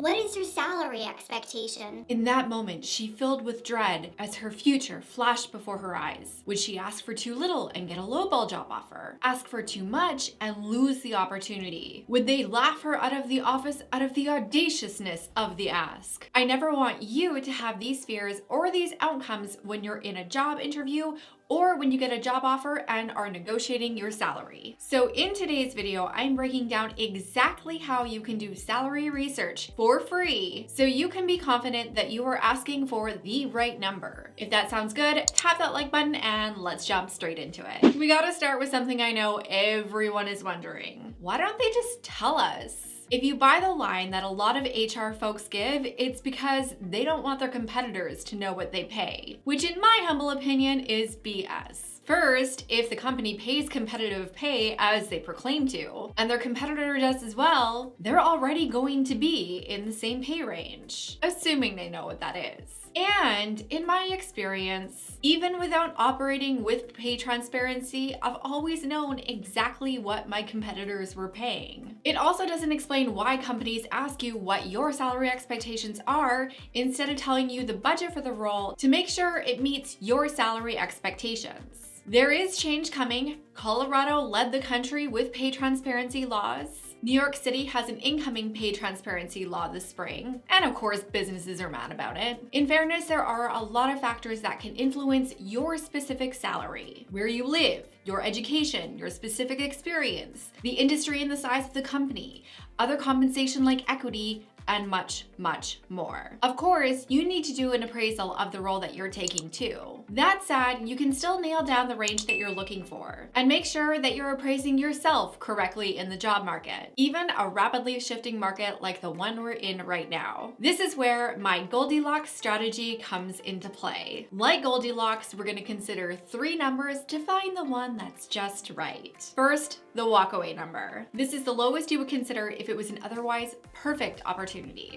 What is your salary expectation? In that moment, she filled with dread as her future flashed before her eyes. Would she ask for too little and get a lowball job offer? Ask for too much and lose the opportunity? Would they laugh her out of the office out of the audaciousness of the ask? I never want you to have these fears or these outcomes when you're in a job interview or when you get a job offer and are negotiating your salary. So in today's video, I'm breaking down exactly how you can do salary research for free so you can be confident that you are asking for the right number. If that sounds good, tap that like button and let's jump straight into it. We gotta start with something I know everyone is wondering. Why don't they just tell us? If you buy the line that a lot of HR folks give, it's because they don't want their competitors to know what they pay, which in my humble opinion is BS. First, if the company pays competitive pay as they proclaim to, and their competitor does as well, they're already going to be in the same pay range, assuming they know what that is. And in my experience, even without operating with pay transparency, I've always known exactly what my competitors were paying. It also doesn't explain why companies ask you what your salary expectations are instead of telling you the budget for the role to make sure it meets your salary expectations. There is change coming. Colorado led the country with pay transparency laws. New York City has an incoming pay transparency law this spring, and of course, businesses are mad about it. In fairness, there are a lot of factors that can influence your specific salary: where you live, your education, your specific experience, the industry and the size of the company, other compensation like equity, and much, much more. Of course, you need to do an appraisal of the role that you're taking too. That said, you can still nail down the range that you're looking for and make sure that you're appraising yourself correctly in the job market, even a rapidly shifting market like the one we're in right now. This is where my Goldilocks strategy comes into play. Like Goldilocks, we're gonna consider 3 numbers to find the one that's just right. First, the walkaway number. This is the lowest you would consider if it was an otherwise perfect opportunity.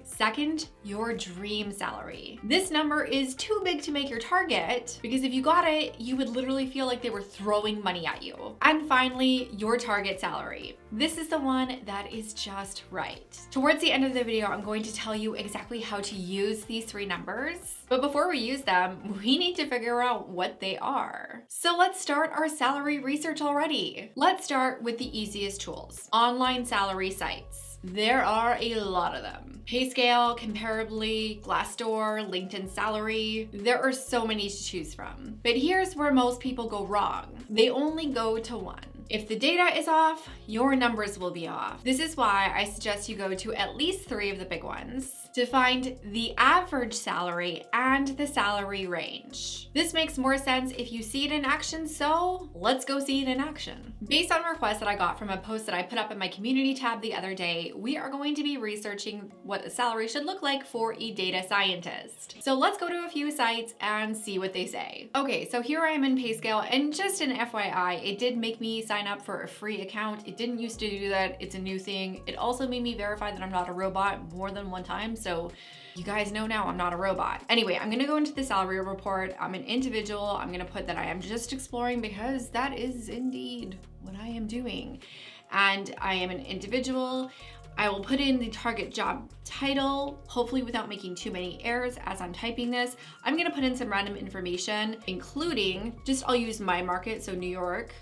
Second, your dream salary. This number is too big to make your target because if you got it, you would literally feel like they were throwing money at you. And finally, your target salary. This is the one that is just right. Towards the end of the video, I'm going to tell you exactly how to use these 3 numbers. But before we use them, we need to figure out what they are. So let's start our salary research already. Let's start with the easiest tools: online salary sites. There are a lot of them. PayScale, Comparably, Glassdoor, LinkedIn Salary. There are so many to choose from. But here's where most people go wrong. They only go to one. If the data is off, your numbers will be off. This is why I suggest you go to at least 3 of the big ones to find the average salary and the salary range. This makes more sense if you see it in action, so let's go see it in action. Based on requests that I got from a post that I put up in my community tab the other day, we are going to be researching what a salary should look like for a data scientist. So let's go to a few sites and see what they say. Okay, so here I am in PayScale, and just an FYI, it did make me sign up for a free account. It didn't used to do that. It's a new thing. It also made me verify that I'm not a robot more than one time. So you guys know now I'm not a robot. Anyway, I'm gonna go into the salary report. I'm an individual. I'm gonna put that I am just exploring because that is indeed what I am doing. And I am an individual. I will put in the target job title, hopefully without making too many errors as I'm typing this. I'm gonna put in some random information, including, I'll use my market, so New York.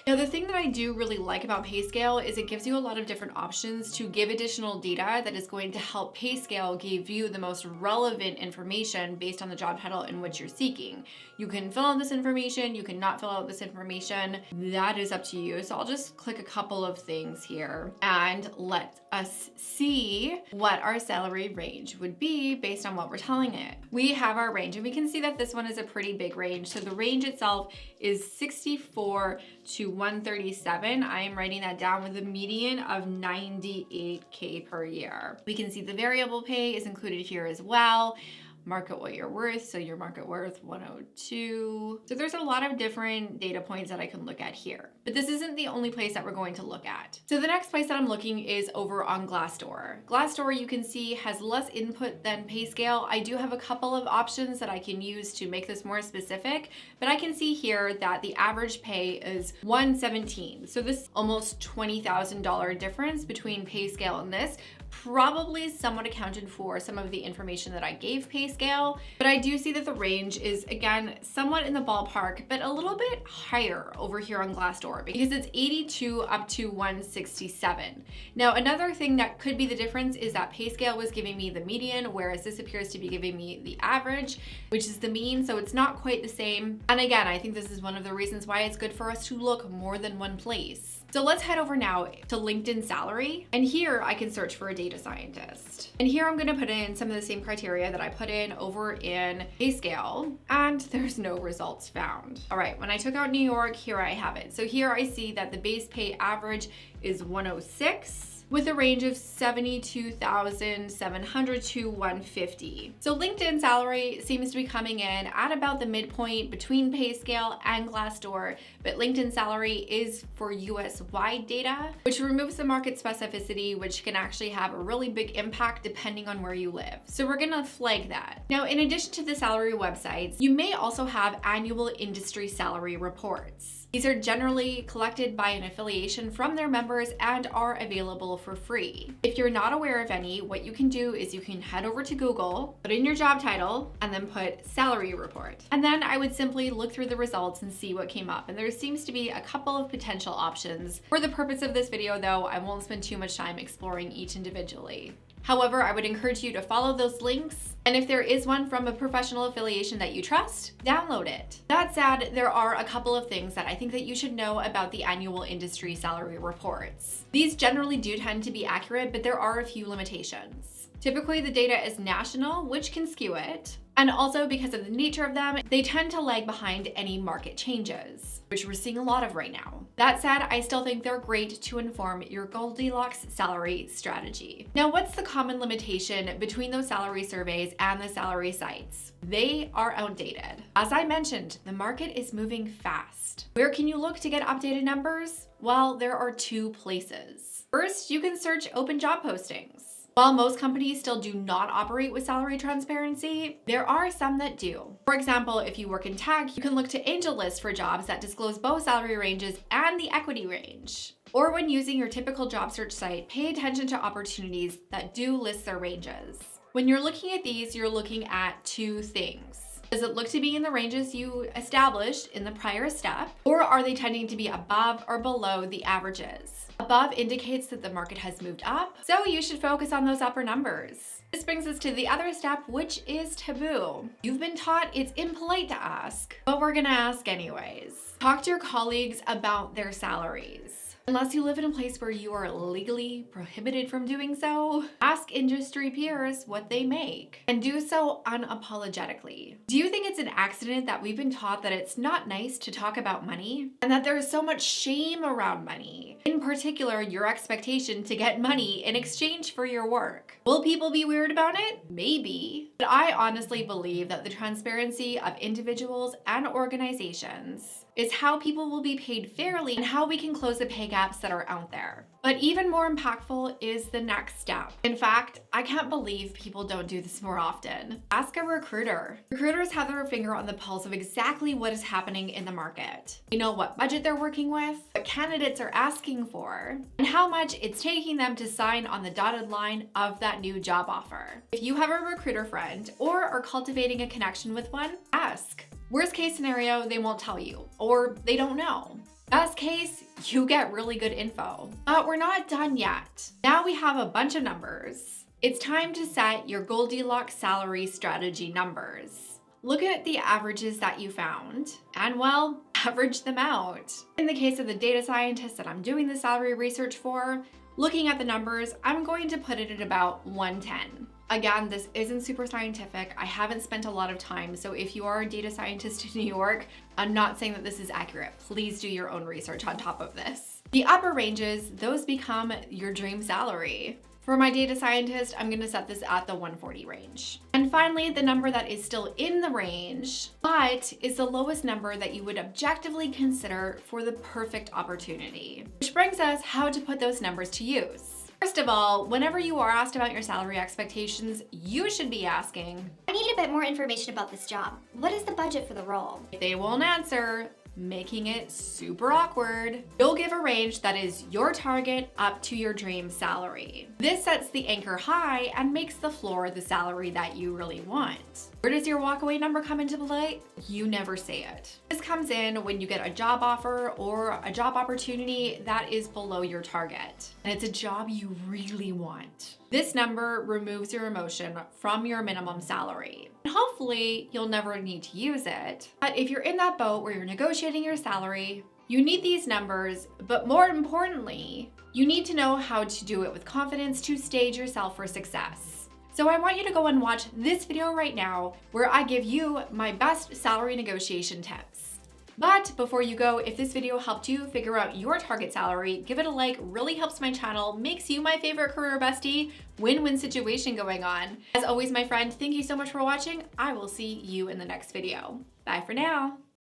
Now, the thing that I do really like about PayScale is it gives you a lot of different options to give additional data that is going to help PayScale give you the most relevant information based on the job title in which you're seeking. You can fill out this information, you can not fill out this information. That is up to you. So I'll just click a couple of things here and let us see what our salary range would be based on what we're telling it. We have our range, and we can see that this one is a pretty big range. So the range itself is 64 to 137. I am writing that down with a median of 98K per year. We can see the variable pay is included here as well. Market what you're worth, so your market worth 102. So there's a lot of different data points that I can look at here, but this isn't the only place that we're going to look at. So the next place that I'm looking is over on Glassdoor. Glassdoor, you can see, has less input than PayScale. I do have a couple of options that I can use to make this more specific, but I can see here that the average pay is 117. So this almost $20,000 difference between PayScale and this probably somewhat accounted for some of the information that I gave pay scale, but I do see that the range is, again, somewhat in the ballpark, but a little bit higher over here on Glassdoor because it's 82 up to 167. Now, another thing that could be the difference is that pay scale was giving me the median, whereas this appears to be giving me the average, which is the mean, so it's not quite the same. And again, I think this is one of the reasons why it's good for us to look more than one place. So let's head over now to LinkedIn salary. And here I can search for a data scientist. And here I'm gonna put in some of the same criteria that I put in over in pay scale, and there's no results found. All right, when I took out New York, here I have it. So here I see that the base pay average is 106. With a range of 72,700 to 150. So LinkedIn salary seems to be coming in at about the midpoint between pay scale and Glassdoor, but LinkedIn salary is for US-wide data, which removes the market specificity, which can actually have a really big impact depending on where you live. So we're gonna flag that. Now, in addition to the salary websites, you may also have annual industry salary reports. These are generally collected by an affiliation from their members and are available for free. If you're not aware of any, what you can do is you can head over to Google, put in your job title, and then put salary report. And then I would simply look through the results and see what came up. And there seems to be a couple of potential options. For the purpose of this video though, I won't spend too much time exploring each individually. However, I would encourage you to follow those links, and if there is one from a professional affiliation that you trust, download it. That said, there are a couple of things that I think that you should know about the annual industry salary reports. These generally do tend to be accurate, but there are a few limitations. Typically, the data is national, which can skew it. And also because of the nature of them, they tend to lag behind any market changes, which we're seeing a lot of right now. That said, I still think they're great to inform your Goldilocks salary strategy. Now, what's the common limitation between those salary surveys and the salary sites? They are outdated. As I mentioned, the market is moving fast. Where can you look to get updated numbers? Well, there are two places. First, you can search open job postings. While most companies still do not operate with salary transparency, there are some that do. For example, if you work in tech, you can look to AngelList for jobs that disclose both salary ranges and the equity range. Or when using your typical job search site, pay attention to opportunities that do list their ranges. When you're looking at these, you're looking at two things. Does it look to be in the ranges you established in the prior step, or are they tending to be above or below the averages? Above indicates that the market has moved up, so you should focus on those upper numbers. This brings us to the other step, which is taboo. You've been taught it's impolite to ask, but we're gonna ask anyways. Talk to your colleagues about their salaries. Unless you live in a place where you are legally prohibited from doing so, ask industry peers what they make, and do so unapologetically. Do you think it's an accident that we've been taught that it's not nice to talk about money, and that there is so much shame around money? In particular, your expectation to get money in exchange for your work. Will people be weird about it? Maybe. But I honestly believe that the transparency of individuals and organizations is how people will be paid fairly and how we can close the pay gaps that are out there. But even more impactful is the next step. In fact, I can't believe people don't do this more often. Ask a recruiter. Recruiters have their finger on the pulse of exactly what is happening in the market. They know what budget they're working with, what candidates are asking for, and how much it's taking them to sign on the dotted line of that new job offer. If you have a recruiter friend or are cultivating a connection with one, ask. Worst case scenario, they won't tell you, or they don't know. Best case, you get really good info. But we're not done yet. Now we have a bunch of numbers. It's time to set your Goldilocks salary strategy numbers. Look at the averages that you found and, well, average them out. In the case of the data scientist that I'm doing the salary research for, looking at the numbers, I'm going to put it at about 110. Again, this isn't super scientific. I haven't spent a lot of time, so if you are a data scientist in New York, I'm not saying that this is accurate. Please do your own research on top of this. The upper ranges, those become your dream salary. For my data scientist, I'm gonna set this at the 140 range. And finally, the number that is still in the range, but is the lowest number that you would objectively consider for the perfect opportunity. Which brings us how to put those numbers to use. First of all, whenever you are asked about your salary expectations, you should be asking, I need a bit more information about this job. What is the budget for the role? if they won't answer, making it super awkward. You'll give a range that is your target up to your dream salary. This sets the anchor high and makes the floor the salary that you really want. Where does your walkaway number come into play? You never say it. This comes in when you get a job offer or a job opportunity that is below your target, and it's a job you really want. This number removes your emotion from your minimum salary. And hopefully, you'll never need to use it. But if you're in that boat where you're negotiating your salary, you need these numbers, but more importantly, you need to know how to do it with confidence to stage yourself for success. So I want you to go and watch this video right now where I give you my best salary negotiation tips. But before you go, if this video helped you figure out your target salary, give it a like, really helps my channel, makes you my favorite career bestie, win-win situation going on. As always, my friend, thank you so much for watching. I will see you in the next video. Bye for now.